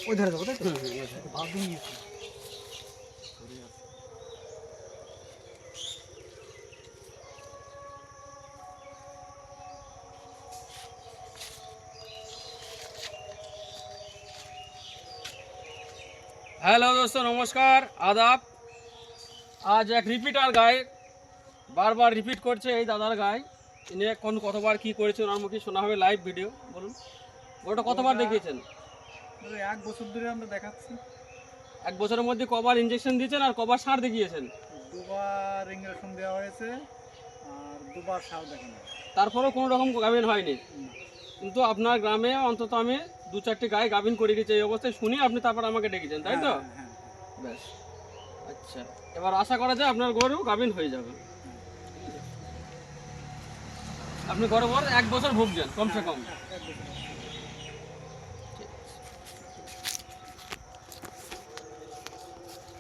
ওই ধারে যাবো তাই তো? हेलो दोस्तों, नमस्कार, आदाब। आज एक रिपिटार गाय बार बार रिपिट करছে এই দাদার গায়। ইনি কোন কতবার কি করেছেন ওনার মুখে শোনা হবে লাইভ ভিডিও। বলুন, ওটা কতবার দেখিয়েছেন? এক বছর ধরে আমরা দেখাচ্ছি। এক বছরের মধ্যে কবার ইনজেকশন দিয়েছেন আর কবার সার দেখিয়েছেন? দুবার ইঞ্জেকশন দেওয়া হয়েছে আর দুবার সার দেখানো। তারপরেও কোনো রকম গাভিন হয়নি। কিন্তু আপনার গ্রামে অন্তত আমি 2-4টি গায়ে গাভিন করে গেছে এই অবস্থায় শুনি আপনি তারপর আমাকে ডেকেছেন, তাই তো? ব্যাস, আচ্ছা, এবার আশা করা যায় আপনার গরু গাভিন হয়ে যাবে। আপনি গরু এক বছর ভুগছেন কমসে কম।